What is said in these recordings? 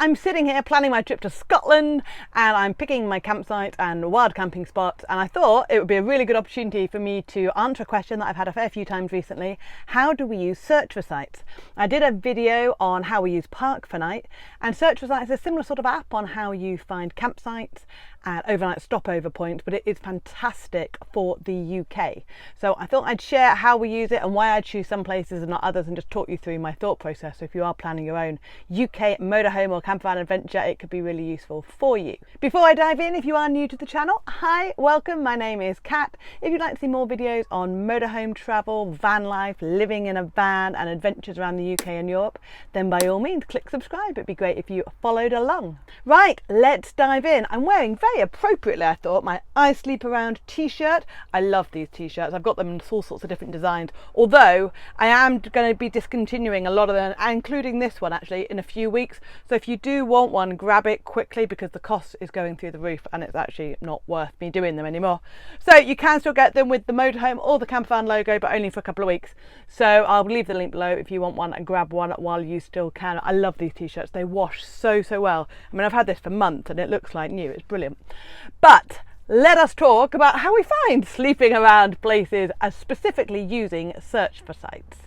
I'm sitting here planning my trip to Scotland and I'm picking my campsite and wild camping spots, and I thought it would be a really good opportunity for me to answer a question that I've had a fair few times recently. How do we use search for sites? I did a video on how we use Park for Night, and search for sites is a similar sort of app on how you find campsites and overnight stopover points, but it is fantastic for the UK. So I thought I'd share how we use it and why I choose some places and not others, and just talk you through my thought process. So if you are planning your own UK motorhome or campervan adventure, it could be really useful for you. Before I dive in, if you are new to the channel, hi, welcome, my name is Kat. If you'd like to see more videos on motorhome travel, van life, living in a van and adventures around the UK and Europe, then by all means click subscribe. It'd be great if you followed along. Right, let's dive in. I'm wearing very appropriately, I thought, my I Sleep Around t-shirt. I love these t-shirts. I've got them in all sorts of different designs, although I am going to be discontinuing a lot of them, including this one actually, in a few weeks. So if you do want one, grab it quickly because the cost is going through the roof and it's actually not worth me doing them anymore. So you can still get them with the motorhome or the campervan logo, but only for a couple of weeks. So I'll leave the link below if you want one, and grab one while you still can. I love these t-shirts. They wash so well. I mean, I've had this for months and it looks like new. It's brilliant. But let us talk about how we find sleeping around places, as specifically using search for sites.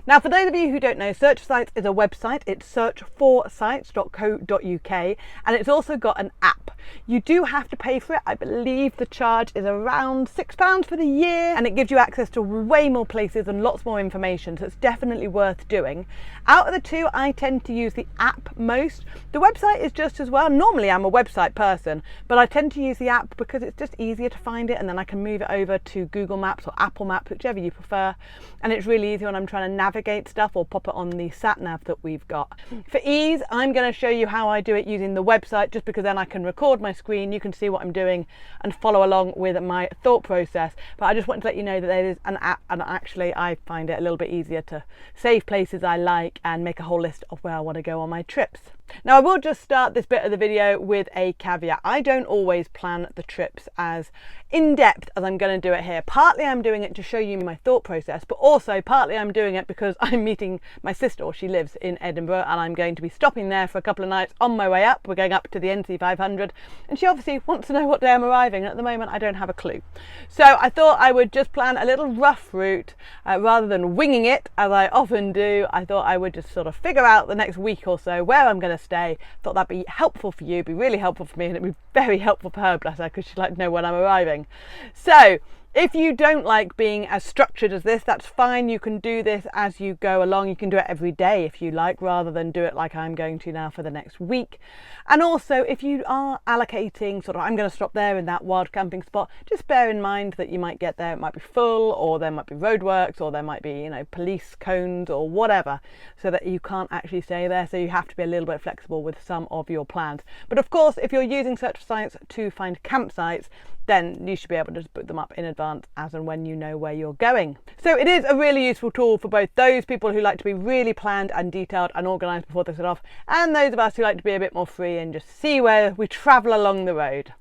Now, for those of you who don't know, Search for Sites is a website. It's searchforsites.co.uk, and it's also got an app. You do have to pay for it. I believe the charge is around £6 for the year, and it gives you access to way more places and lots more information, so it's definitely worth doing. Out of the two, I tend to use the app most. The website is just as well. Normally I'm a website person, but I tend to use the app because it's just easier to find it, and then I can move it over to Google Maps or Apple Maps, whichever you prefer, and it's really easy when I'm trying to navigate stuff or pop it on the sat nav that we've got. For ease, I'm going to show you how I do it using the website, just because then I can record my screen, you can see what I'm doing and follow along with my thought process. But I just wanted to let you know that there is an app, and actually I find it a little bit easier to save places I like and make a whole list of where I want to go on my trips. Now, I will just start this bit of the video with a caveat. I don't always plan the trips as in-depth as I'm going to do it here. Partly I'm doing it to show you my thought process, but also partly I'm doing it because I'm meeting my sister. She lives in Edinburgh and I'm going to be stopping there for a couple of nights on my way up. We're going up to the NC 500 and she obviously wants to know what day I'm arriving, and at the moment I don't have a clue. So I thought I would just plan a little rough route rather than winging it as I often do. I thought I would just sort of figure out the next week or so where I'm going to stay. Thought that'd be helpful for you, be really helpful for me, and it'd be very helpful for her, bless her, because she'd like to know when I'm arriving. So if you don't like being as structured as this, that's fine. You can do this as you go along. You can do it every day if you like, rather than do it like I'm going to now for the next week. And also, if you are allocating sort of, I'm going to stop there in that wild camping spot, just bear in mind that you might get there, it might be full, or there might be roadworks, or there might be, you know, police cones or whatever, so that you can't actually stay there. So you have to be a little bit flexible with some of your plans. But of course, if you're using search for sites to find campsites, then you should be able to just book them up in advance as and when you know where you're going. So it is a really useful tool for both those people who like to be really planned and detailed and organised before they set off, and those of us who like to be a bit more free and just see where we travel along the road.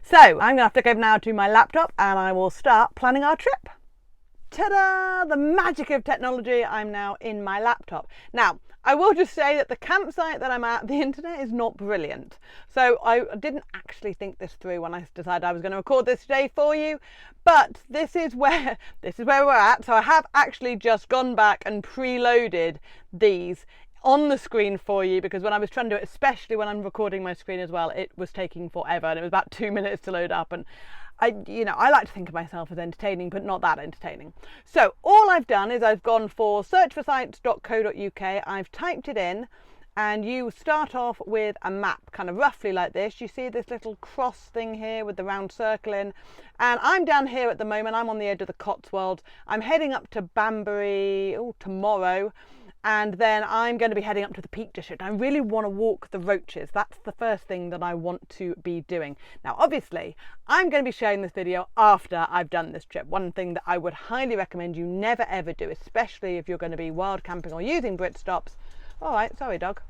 So I'm going to have to go now to my laptop and I will start planning our trip. Ta-da! The magic of technology. I'm now in my laptop. Now, I will just say that the campsite that I'm at, the internet is not brilliant. So I didn't actually think this through when I decided I was going to record this today for you. But this is where we're at. So I have actually just gone back and preloaded these on the screen for you, because when I was trying to do it, especially when I'm recording my screen as well, it was taking forever and it was about 2 minutes to load up. And I like to think of myself as entertaining, but not that entertaining. So all I've done is I've gone for searchforsites.co.uk. I've typed it in, and you start off with a map, kind of roughly like this. You see this little cross thing here with the round circle in, and I'm down here at the moment. I'm on the edge of the Cotswolds. I'm heading up to Banbury tomorrow. And then I'm going to be heading up to the Peak District. I really want to walk the Roaches. That's the first thing that I want to be doing. Now, obviously, I'm going to be sharing this video after I've done this trip. One thing that I would highly recommend you never ever do, especially if you're going to be wild camping or using Brit Stops, all right, sorry dog,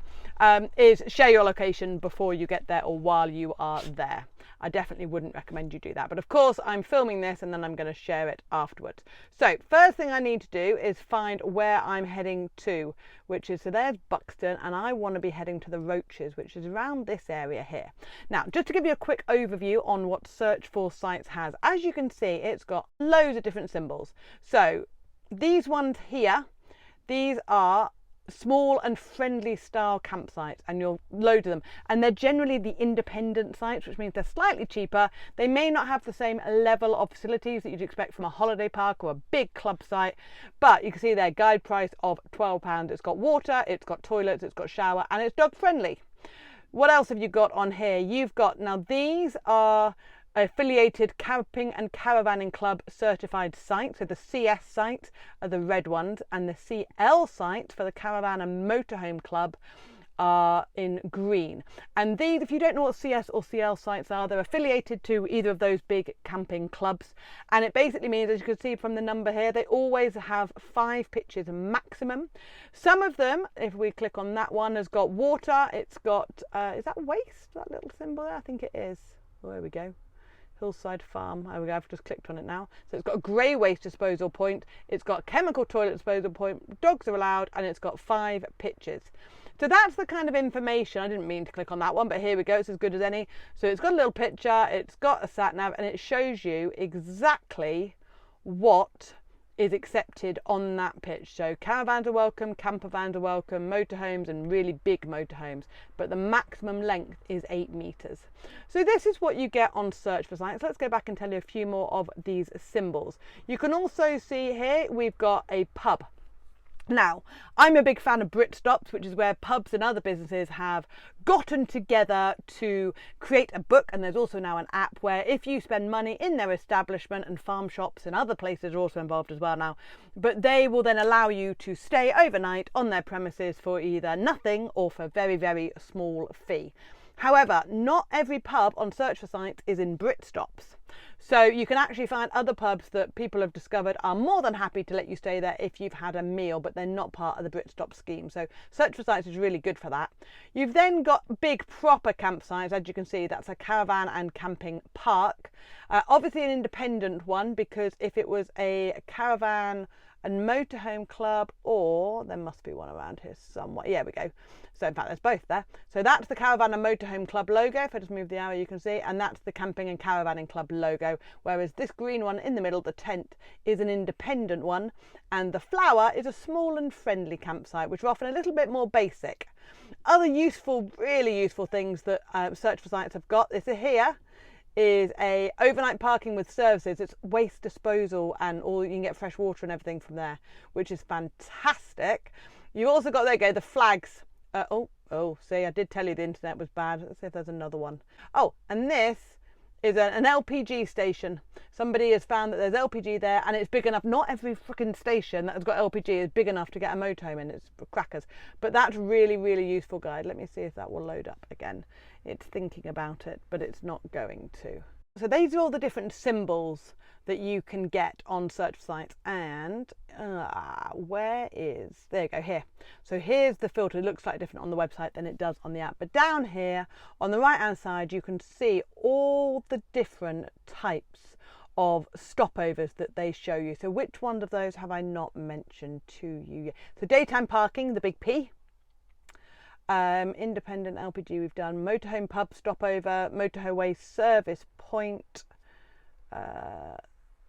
is share your location before you get there or while you are there. I definitely wouldn't recommend you do that, but of course I'm filming this and then I'm going to share it afterwards. So first thing I need to do is find where I'm heading to, which is, so there's Buxton, and I want to be heading to the Roaches, which is around this area here. Now, just to give you a quick overview on what Search for Sites has, as you can see, it's got loads of different symbols. So these ones here, these are small and friendly style campsites, and you'll load of them, and they're generally the independent sites, which means they're slightly cheaper. They may not have the same level of facilities that you'd expect from a holiday park or a big club site, but you can see their guide price of £12. It's got water, it's got toilets, it's got shower, and it's dog friendly. What else have you got on here? You've got, now these are affiliated camping and caravanning club certified sites. So the CS sites are the red ones, and the CL sites for the caravan and motorhome club are in green. And these, if you don't know what CS or CL sites are, they're affiliated to either of those big camping clubs, and it basically means, as you can see from the number here, they always have 5 pitches maximum. Some of them, if we click on that one, has got water, it's got is that waste, that little symbol there? I think it is. Oh, there we go. Hillside Farm. There we go, I've just clicked on it now. So it's got a grey waste disposal point, it's got a chemical toilet disposal point, dogs are allowed, and it's got 5 pitches. So that's the kind of information. I didn't mean to click on that one, but here we go, it's as good as any. So it's got a little picture, it's got a sat nav, and it shows you exactly what is accepted on that pitch. So caravans are welcome, campervans are welcome, motorhomes and really big motorhomes, but the maximum length is 8 meters. So this is what you get on Search for Sites. Let's go back and tell you a few more of these symbols. You can also see here we've got a pub. Now, I'm a big fan of Brit Stops, which is where pubs and other businesses have gotten together to create a book, and there's also now an app where if you spend money in their establishment, and farm shops and other places are also involved as well now, but they will then allow you to stay overnight on their premises for either nothing or for a very, very small fee. However, not every pub on Search for Sites is in Brit Stops. So you can actually find other pubs that people have discovered are more than happy to let you stay there if you've had a meal, but they're not part of the Brit Stop scheme. So Search for Sites is really good for that. You've then got big proper campsites. As you can see, that's a caravan and camping park. Obviously an independent one, because if it was a caravan and motorhome club, or there must be one around here somewhere. Yeah, we go. So in fact, there's both there. So that's the caravan and motorhome club logo. If I just move the arrow, you can see, and that's the camping and caravanning club logo. Whereas this green one in the middle, the tent, is an independent one, and the flower is a small and friendly campsite, which are often a little bit more basic. Other useful, really useful things that Search for Sites have got. This here is a overnight parking with services. It's waste disposal, and all, you can get fresh water and everything from there, which is fantastic. You've also got, there you go, the flags. See, I did tell you the internet was bad. Let's see if there's another one. Oh, and this is an LPG station. Somebody has found that there's LPG there, and it's big enough. Not every freaking station that has got LPG is big enough to get a motorhome in. It's crackers. But that's really, really useful guide. Let me see if that will load up again. It's thinking about it, but it's not going to. So these are all the different symbols that you can get on Search for Sites, and where is, there you go, here. So here's the filter. It looks slightly different on the website than it does on the app, but down here on the right hand side you can see all the different types of stopovers that they show you. So which one of those have I not mentioned to you yet? So daytime parking, the big P. Independent LPG we've done, motorhome pub stopover, motorway service point,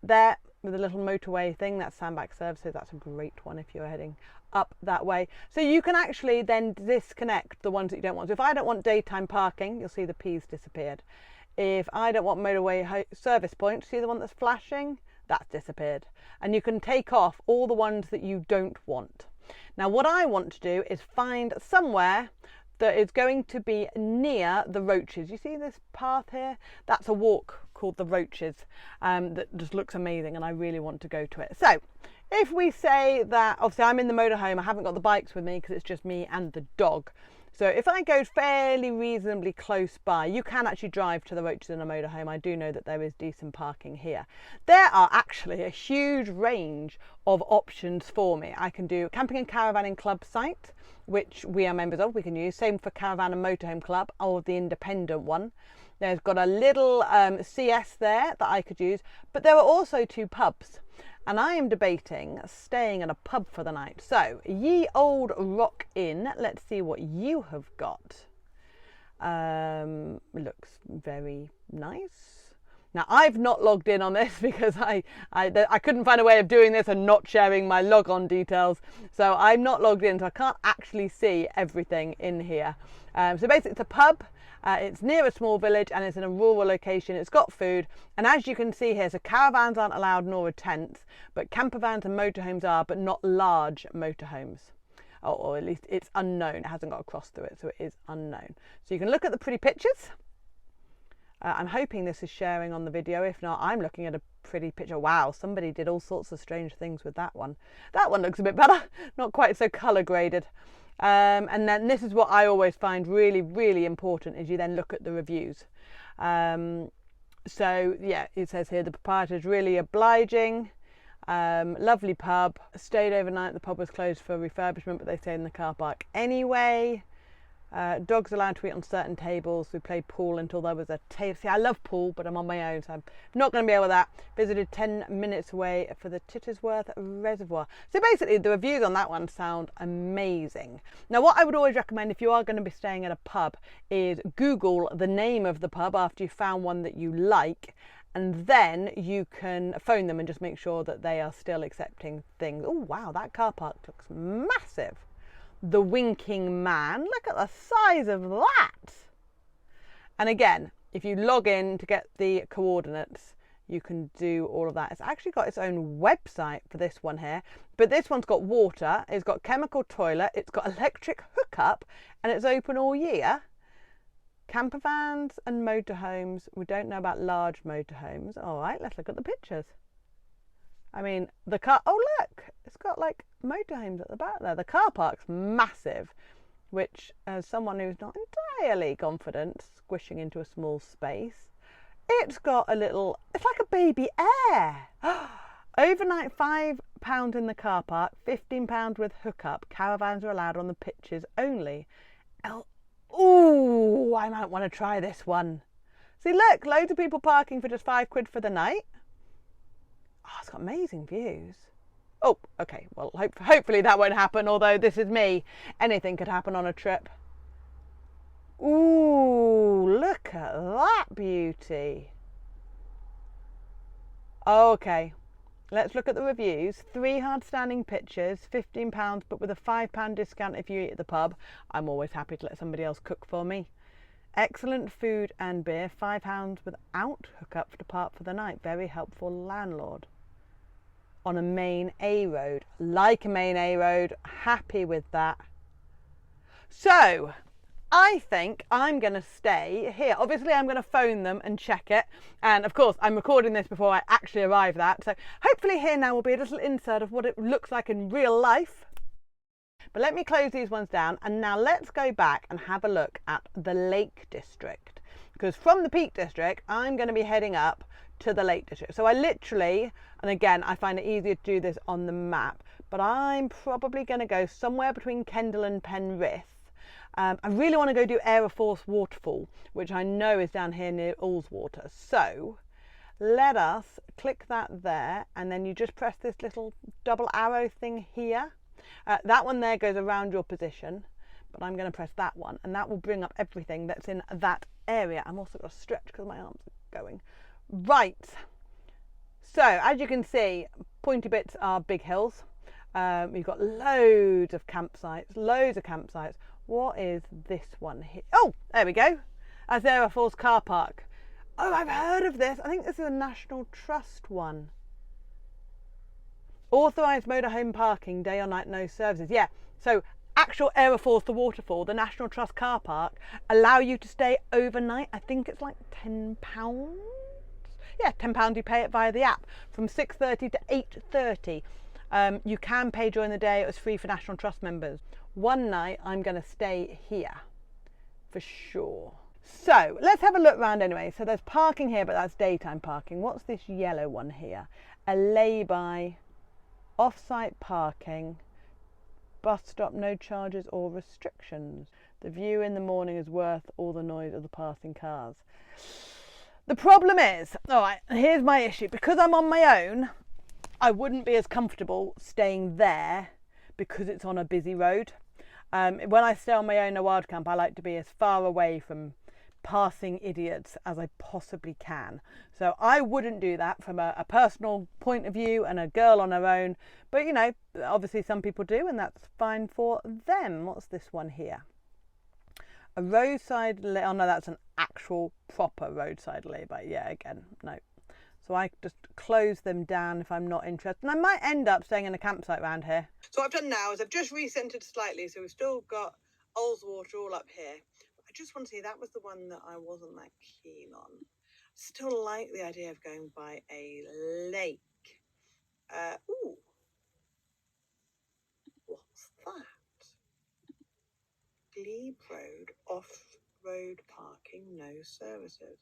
there with a little motorway thing, that's Sandbag Services. That's a great one if you're heading up that way. So you can actually then disconnect the ones that you don't want. So if I don't want daytime parking, you'll see the P's disappeared. If I don't want motorway service point, see the one that's flashing? That's disappeared. And you can take off all the ones that you don't want. Now what I want to do is find somewhere that is going to be near the Roaches. You see this path here? That's a walk called the Roaches that just looks amazing, and I really want to go to it. So if we say that, obviously I'm in the motorhome, I haven't got the bikes with me because it's just me and the dog. So if I go fairly reasonably close by, you can actually drive to the Roaches in a motorhome. I do know that there is decent parking here. There are actually a huge range of options for me. I can do camping and caravanning club site, which we are members of, we can use. Same for caravan and motorhome club, or the independent one. There's got a little CS there that I could use, but there are also 2 pubs. And I am debating staying at a pub for the night. So, Ye Old Rock Inn, let's see what you have got. It looks very nice. Now, I've not logged in on this because I couldn't find a way of doing this and not sharing my logon details. So I'm not logged in, so I can't actually see everything in here. So basically it's a pub. It's near a small village and it's in a rural location. It's got food, and as you can see here, so caravans aren't allowed nor tents, but campervans and motorhomes are, but not large motorhomes. Or at least it's unknown. It hasn't got a cross through it, so it is unknown. So you can look at the pretty pictures. I'm hoping this is sharing on the video. If not, I'm looking at a pretty picture. Wow, somebody did all sorts of strange things with that one. That one looks a bit better, not quite so colour graded. And then this is what I always find really, really important, is you then look at the reviews. So yeah, it says here the proprietor is really obliging, lovely pub, stayed overnight. The pub was closed for refurbishment, but they stayed in the car park anyway. Dogs allowed to eat on certain tables. We played pool until there was a table. See, I love pool, but I'm on my own, so I'm not going to be able to that. Visited 10 minutes away for the Tittersworth Reservoir. So basically, the reviews on that one sound amazing. Now, what I would always recommend if you are going to be staying at a pub is Google the name of the pub after you've found one that you like, and then you can phone them and just make sure that they are still accepting things. Oh, wow, that car park looks massive. The Winking Man, look at the size of that. And again, if you log in to get the coordinates, you can do all of that. It's actually got its own website for this one here, but this one's got water, it's got chemical toilet, it's got electric hookup, and it's open all year. Campervans and motorhomes. We don't know about large motorhomes. All right, let's look at the pictures. I mean, the car, oh look, it's got like motorhomes at the back there. The car park's massive, which as someone who's not entirely confident squishing into a small space, it's got a little, it's like a baby air. Overnight £5 in the car park, £15 with hookup. Caravans are allowed on the pitches only. Ooh, I might want to try this one. See, look, loads of people parking for just £5 for the night. Oh, it's got amazing views. Oh, okay, well, hopefully that won't happen, although this is me. Anything could happen on a trip. Ooh, look at that beauty. Okay, let's look at the reviews. 3 hard-standing pictures, £15, but with a £5 discount if you eat at the pub. I'm always happy to let somebody else cook for me. Excellent food and beer, £5 without hookup to depart for the night. Very helpful landlord. On a main A road, like a main A road, happy with that. So I think I'm going to stay here. Obviously I'm going to phone them and check it, and of course I'm recording this before I actually arrive at, so hopefully here now will be a little insert of what it looks like in real life. But let me close these ones down, and now let's go back and have a look at the Lake District, because from the Peak District I'm going to be heading up to the Lake District. So I literally, and again I find it easier to do this on the map, but I'm probably going to go somewhere between Kendal and Penrith. I really want to go do Aeroforce Waterfall, which I know is down here near Ullswater. So let us click that there, and then you just press this little double arrow thing here. That one there goes around your position, but I'm going to press that one, and that will bring up everything that's in that area. I'm also going to stretch because my arms are going. Right, so as you can see, pointy bits are big hills. We've got loads of campsites, What is this one here? Oh, there we go. That's Aeroforce car park. Oh, I've heard of this. I think this is a National Trust one. Authorised motorhome parking, day or night, no services. Yeah, so actual Aeroforce, the waterfall, the National Trust car park, allow you to stay overnight. I think it's like £10. Yeah, £10 you pay it via the app from 6:30 to 8:30. You can pay during the day. It was free for National Trust members. One night I'm going to stay here. for sure. So let's have a look around anyway. So there's parking here, but that's daytime parking. What's this yellow one here? A lay-by, off-site parking, bus stop, no charges or restrictions. The view in the morning is worth all the noise of the passing cars. The problem is, all right, here's my issue. Because I'm on my own, I wouldn't be as comfortable staying there because it's on a busy road. When I stay on my own in a wild camp, I like to be as far away from passing idiots as I possibly can. So I wouldn't do that from a personal point of view and a girl on her own. But you know, obviously some people do, and that's fine for them. What's this one here? A roadside oh no, that's an actual proper roadside lay-by. Yeah, again, no. So I just close them down if I'm not interested. And I might end up staying in a campsite around here. So what I've done now is I've just recentered slightly. So we've still got Ullswater all up here. I just want to see, that was the one that I wasn't that keen on. Still like the idea of going by a lake. Ooh. What's that? Glebe Road, off-road parking, no services.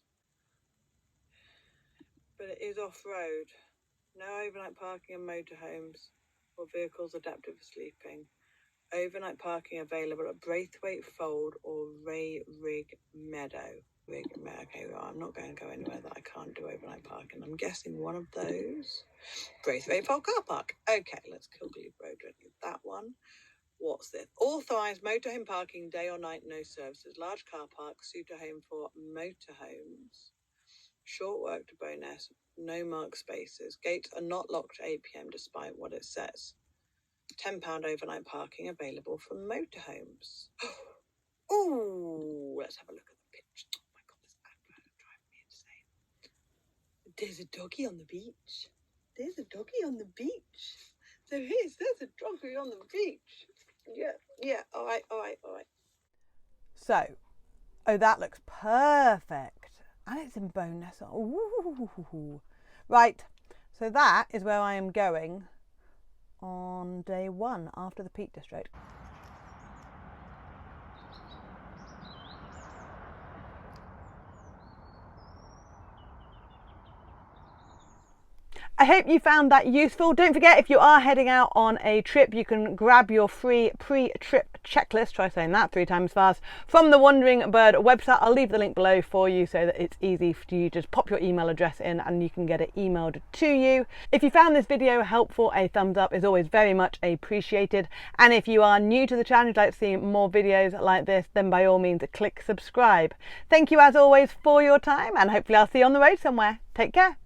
But it is off-road. No overnight parking in motorhomes or vehicles adapted for sleeping. Overnight parking available at Braithwaite Fold or Ray Rig Meadow. Okay, well, I'm not going to go anywhere that I can't do overnight parking. I'm guessing one of those. Braithwaite Fold car park. Okay, let's kill Glebe Road. Don't need that one. What's this? Authorised motorhome parking, day or night, no services. Large car park, suitor home for motorhomes. Short work to Bowness, no marked spaces. Gates are not locked at 8 p.m. despite what it says. £10 overnight parking available for motorhomes. Oh, let's have a look at the picture. Oh my God, this advert is driving me insane. There's a doggy on the beach. There's a doggy on the beach. There is. There's a doggy on the beach. Yeah. All right. So, oh, that looks perfect. And it's in Bowness. Ooh. Right. So that is where I am going on day one after the Peak District. I hope you found that useful. Don't forget, if you are heading out on a trip, you can grab your free pre-trip checklist, try saying that 3 times fast, from the Wandering Bird website. I'll leave the link below for you so that it's easy for you. Just pop your email address in and you can get it emailed to you. If you found this video helpful, a thumbs up is always very much appreciated. And if you are new to the channel, you'd like to see more videos like this, then by all means click subscribe. Thank you as always for your time, and hopefully I'll see you on the road somewhere. Take care.